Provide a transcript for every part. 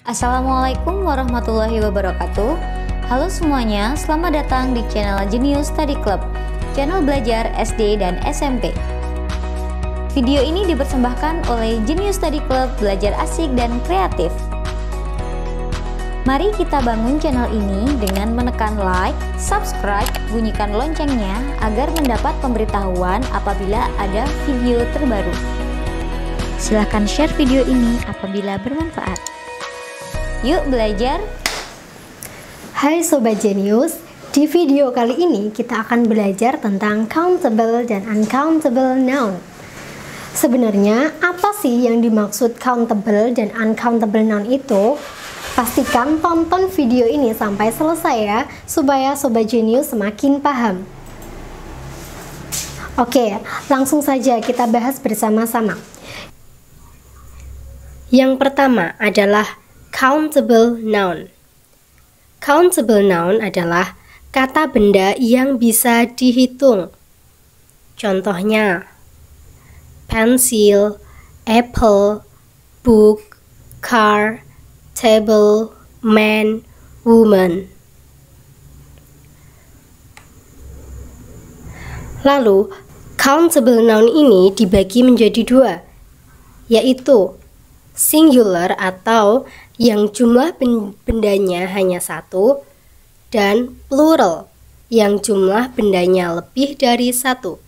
Assalamualaikum warahmatullahi wabarakatuh. Halo semuanya, selamat datang di channel Genius Study Club, channel belajar SD dan SMP. Video ini dipersembahkan oleh Genius Study Club, belajar asik dan kreatif. Mari kita bangun channel ini dengan menekan like, subscribe, bunyikan loncengnya agar mendapat pemberitahuan apabila ada video terbaru. Silahkan share video ini apabila bermanfaat. Yuk belajar. Hai Sobat Genius, di video kali ini kita akan belajar tentang countable dan uncountable noun. Sebenarnya apa sih yang dimaksud countable dan uncountable noun itu? Pastikan tonton video ini sampai selesai ya, supaya Sobat Genius semakin paham. Oke, langsung saja kita bahas bersama-sama. Yang pertama adalah countable noun. Countable noun adalah kata benda yang bisa dihitung. Contohnya, pensil, apple, book, car, table, man, woman. Lalu, countable noun ini dibagi menjadi dua, yaitu singular atau yang jumlah bendanya hanya satu, dan plural yang jumlah bendanya lebih dari satu.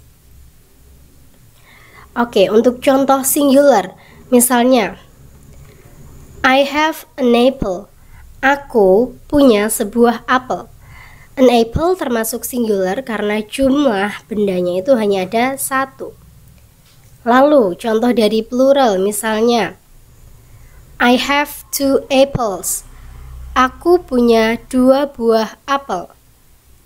Oke, untuk contoh singular, misalnya I have an apple. Aku punya sebuah apel. An apple termasuk singular karena jumlah bendanya itu hanya ada satu. Lalu contoh dari plural, misalnya I have 2 apples. Aku punya 2 buah apel.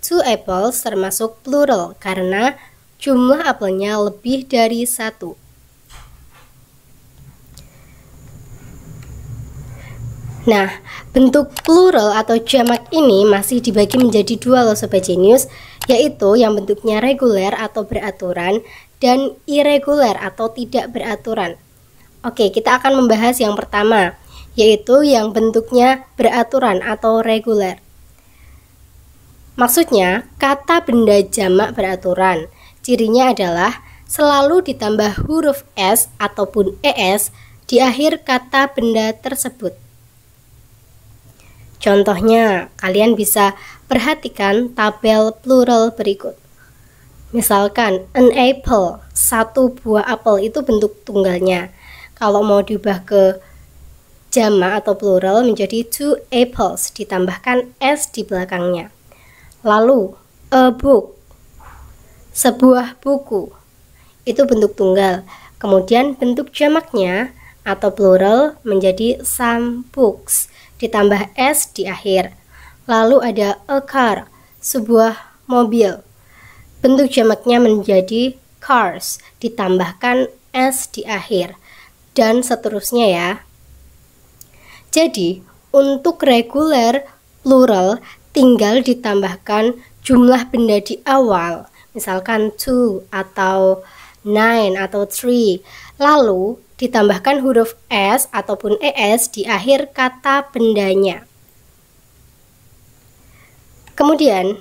2 apples termasuk plural karena jumlah apelnya lebih dari 1. Nah, bentuk plural atau jamak ini masih dibagi menjadi dua loh Sobat Genius, yaitu yang bentuknya reguler atau beraturan dan irregular atau tidak beraturan. Oke, kita akan membahas yang pertama, yaitu yang bentuknya beraturan atau reguler. Maksudnya, kata benda jamak beraturan. Cirinya adalah selalu ditambah huruf S ataupun ES di akhir kata benda tersebut. Contohnya, kalian bisa perhatikan tabel plural berikut. Misalkan, an apple, satu buah apel itu bentuk tunggalnya. Kalau mau diubah ke jamak atau plural menjadi 2 apples, ditambahkan S di belakangnya. Lalu, a book, sebuah buku, itu bentuk tunggal. Kemudian bentuk jamaknya atau plural menjadi some books, ditambah S di akhir. Lalu ada a car, sebuah mobil. Bentuk jamaknya menjadi cars, ditambahkan S di akhir. Dan seterusnya ya. Jadi, untuk reguler plural tinggal ditambahkan jumlah benda di awal, misalkan 2 atau 9 atau 3. Lalu ditambahkan huruf S ataupun ES di akhir kata bendanya. Kemudian,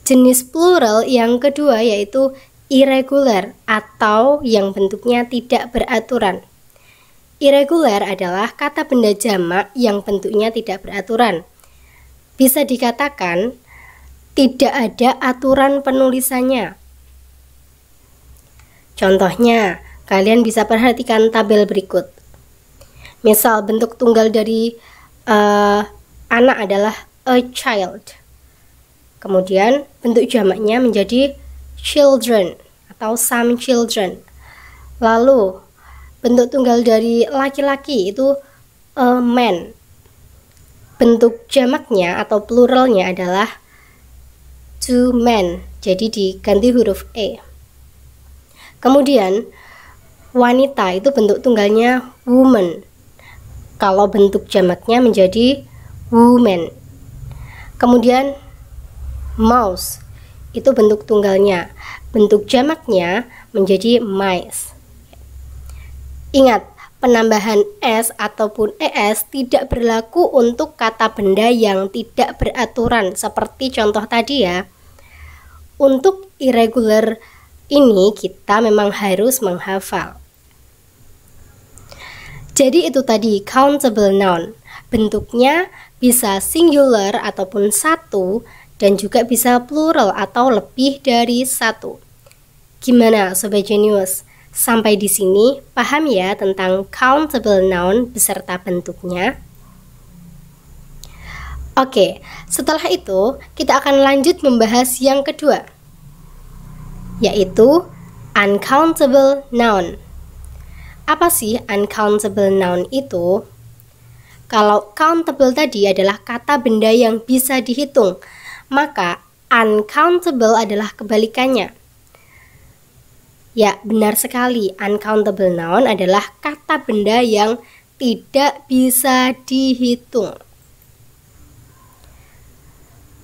jenis plural yang kedua yaitu irregular atau yang bentuknya tidak beraturan. Irregular adalah kata benda jamak yang bentuknya tidak beraturan. Bisa dikatakan tidak ada aturan penulisannya. Contohnya, kalian bisa perhatikan tabel berikut. Misal bentuk tunggal dari anak adalah a child. Kemudian bentuk jamaknya menjadi children atau some children. Lalu bentuk tunggal dari laki-laki itu a man. Bentuk jamaknya atau pluralnya adalah 2 men, jadi diganti huruf E. Kemudian wanita itu bentuk tunggalnya woman. Kalau bentuk jamaknya menjadi woman. Kemudian mouse itu bentuk tunggalnya, bentuk jamaknya menjadi mice. Ingat, penambahan s ataupun es tidak berlaku untuk kata benda yang tidak beraturan seperti contoh tadi ya. Untuk irregular ini kita memang harus menghafal. Jadi itu tadi countable noun. Bentuknya bisa singular ataupun satu dan juga bisa plural atau lebih dari satu. Gimana Sobat Jenius? Sampai di sini paham ya tentang countable noun beserta bentuknya? Oke, setelah itu kita akan lanjut membahas yang kedua, yaitu uncountable noun. Apa sih uncountable noun itu? Kalau countable tadi adalah kata benda yang bisa dihitung, maka uncountable adalah kebalikannya. Ya, benar sekali. Uncountable noun adalah kata benda yang tidak bisa dihitung.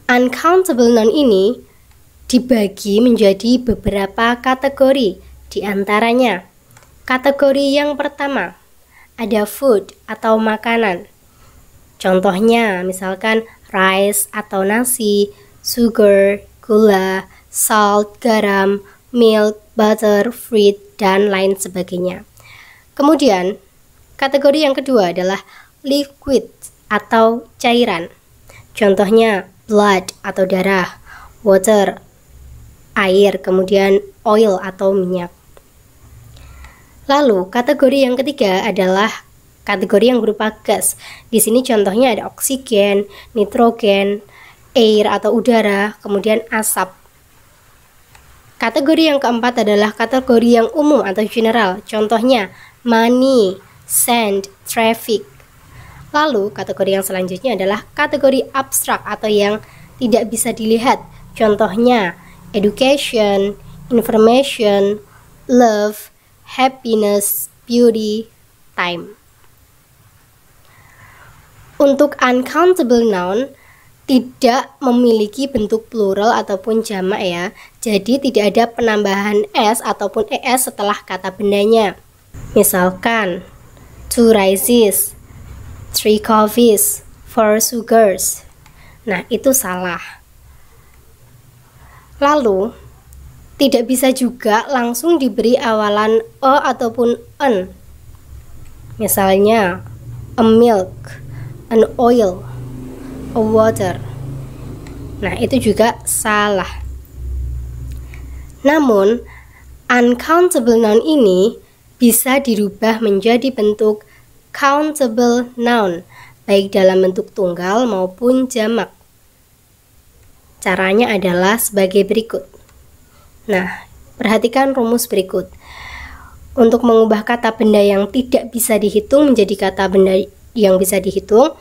Uncountable noun ini dibagi menjadi beberapa kategori. Di antaranya, kategori yang pertama, ada food atau makanan. Contohnya, misalkan rice atau nasi, sugar, gula, salt, garam, milk, butter, fruit, dan lain sebagainya. Kemudian, kategori yang kedua adalah liquid atau cairan. Contohnya, blood atau darah, water, air, kemudian oil atau minyak. Lalu, kategori yang ketiga adalah kategori yang berupa gas. Di sini contohnya ada oksigen, nitrogen, air atau udara, kemudian asap. Kategori yang keempat adalah kategori yang umum atau general. Contohnya money, sand, traffic. Lalu kategori yang selanjutnya adalah kategori abstrak atau yang tidak bisa dilihat. Contohnya education, information, love, happiness, beauty, time. Untuk uncountable noun tidak memiliki bentuk plural ataupun jamak ya. Jadi tidak ada penambahan s ataupun es setelah kata bendanya. Misalkan 2 rices, 3 coffees, 4 sugars. Nah, itu salah. Lalu tidak bisa juga langsung diberi awalan e ataupun en. Misalnya a milk, an oil, a water. Nah, itu juga salah. Namun, uncountable noun ini bisa dirubah menjadi bentuk countable noun, baik dalam bentuk tunggal maupun jamak. Caranya adalah sebagai berikut. Nah, perhatikan rumus berikut. Untuk mengubah kata benda yang tidak bisa dihitung menjadi kata benda yang bisa dihitung,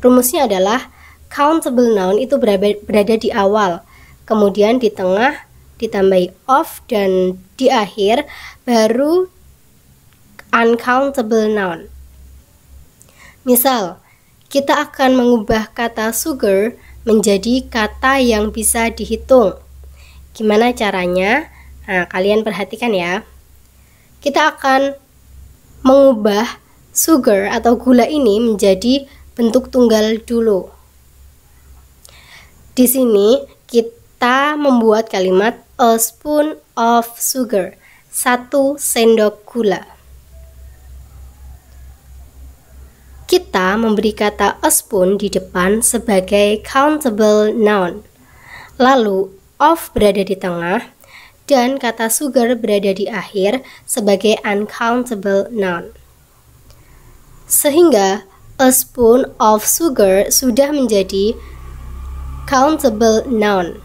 rumusnya adalah countable noun itu berada di awal, kemudian di tengah ditambahi of, dan di akhir baru uncountable noun. Misal, kita akan mengubah kata sugar menjadi kata yang bisa dihitung. Gimana caranya? Nah, kalian perhatikan ya. Kita akan mengubah sugar atau gula ini menjadi bentuk tunggal dulu. Di sini kita membuat kalimat a spoon of sugar, 1 sendok gula. Kita memberi kata a spoon di depan sebagai countable noun. Lalu of berada di tengah dan kata sugar berada di akhir sebagai uncountable noun. Sehingga a spoon of sugar sudah menjadi countable noun.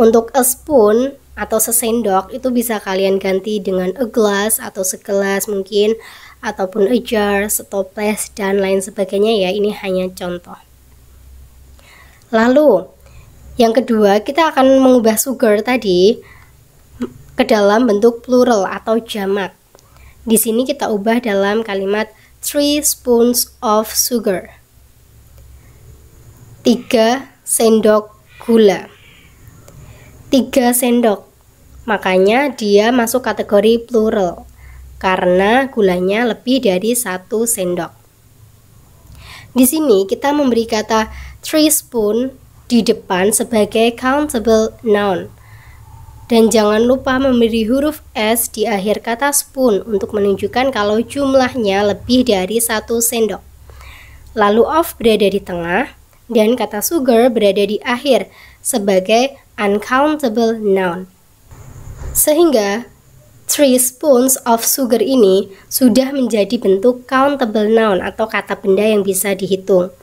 Untuk a spoon atau sesendok itu bisa kalian ganti dengan a glass atau segelas mungkin, ataupun a jar, setoples, dan lain sebagainya ya. Ini hanya contoh. Lalu yang kedua, kita akan mengubah sugar tadi ke dalam bentuk plural atau jamak. Di sini kita ubah dalam kalimat 3 spoons of sugar, 3 sendok gula. 3 sendok, makanya dia masuk kategori plural. karena gulanya lebih dari 1 sendok. Di sini kita memberi kata 3 spoon di depan sebagai countable noun. Dan jangan lupa memberi huruf S di akhir kata spoon untuk menunjukkan kalau jumlahnya lebih dari 1 sendok. Lalu of berada di tengah dan kata sugar berada di akhir sebagai uncountable noun. Sehingga 3 spoons of sugar ini sudah menjadi bentuk countable noun atau kata benda yang bisa dihitung.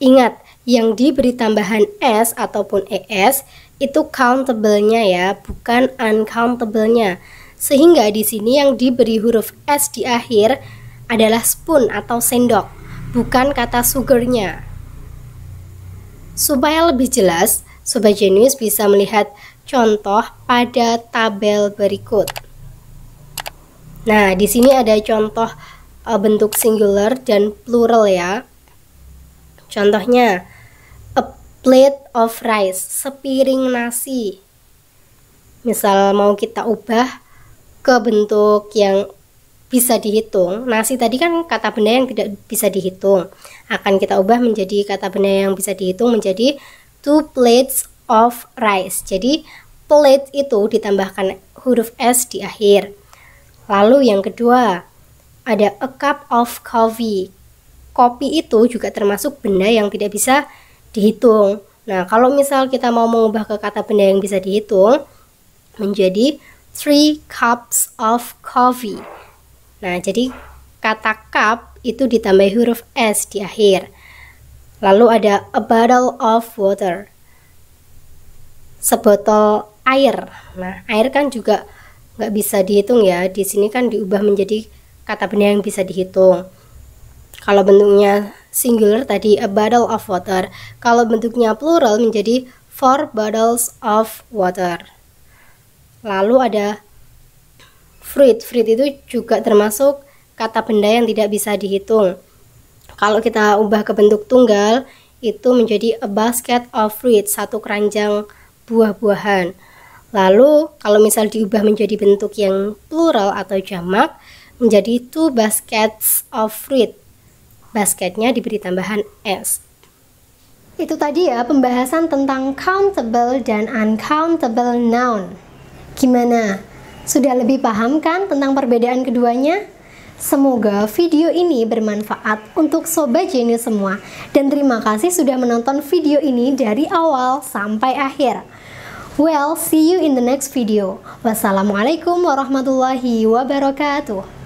Ingat, yang diberi tambahan S ataupun ES itu countable-nya ya, bukan uncountable-nya. Sehingga di sini yang diberi huruf S di akhir adalah spoon atau sendok, bukan kata sugar-nya. Supaya lebih jelas, Sobat Jenius bisa melihat contoh pada tabel berikut. Nah, di sini ada contoh bentuk singular dan plural ya. Contohnya, a plate of rice, sepiring nasi. Misal mau kita ubah ke bentuk yang bisa dihitung. Nasi tadi kan kata benda yang tidak bisa dihitung. Akan kita ubah menjadi kata benda yang bisa dihitung menjadi 2 plates of rice. Jadi plate itu ditambahkan huruf S di akhir. Lalu yang kedua, ada a cup of coffee. Kopi itu juga termasuk benda yang tidak bisa dihitung. Nah, kalau misal kita mau mengubah ke kata benda yang bisa dihitung menjadi 3 cups of coffee. Nah, jadi kata cup itu ditambah huruf S di akhir. Lalu ada a bottle of water, sebotol air. Nah, air kan juga nggak bisa dihitung ya. Di sini kan diubah menjadi kata benda yang bisa dihitung. Kalau bentuknya singular tadi a bottle of water. Kalau bentuknya plural menjadi 4 bottles of water. Lalu ada fruit. Fruit itu juga termasuk kata benda yang tidak bisa dihitung. Kalau kita ubah ke bentuk tunggal, itu menjadi a basket of fruit, satu keranjang buah-buahan. Lalu kalau misal diubah menjadi bentuk yang plural atau jamak, menjadi 2 baskets of fruit. Basketnya diberi tambahan S. Itu tadi ya pembahasan tentang countable dan uncountable noun. Gimana? Sudah lebih paham kan tentang perbedaan keduanya? Semoga video ini bermanfaat untuk Sobat Jenius semua. Dan terima kasih sudah menonton video ini dari awal sampai akhir. Well, see you in the next video. Wassalamualaikum warahmatullahi wabarakatuh.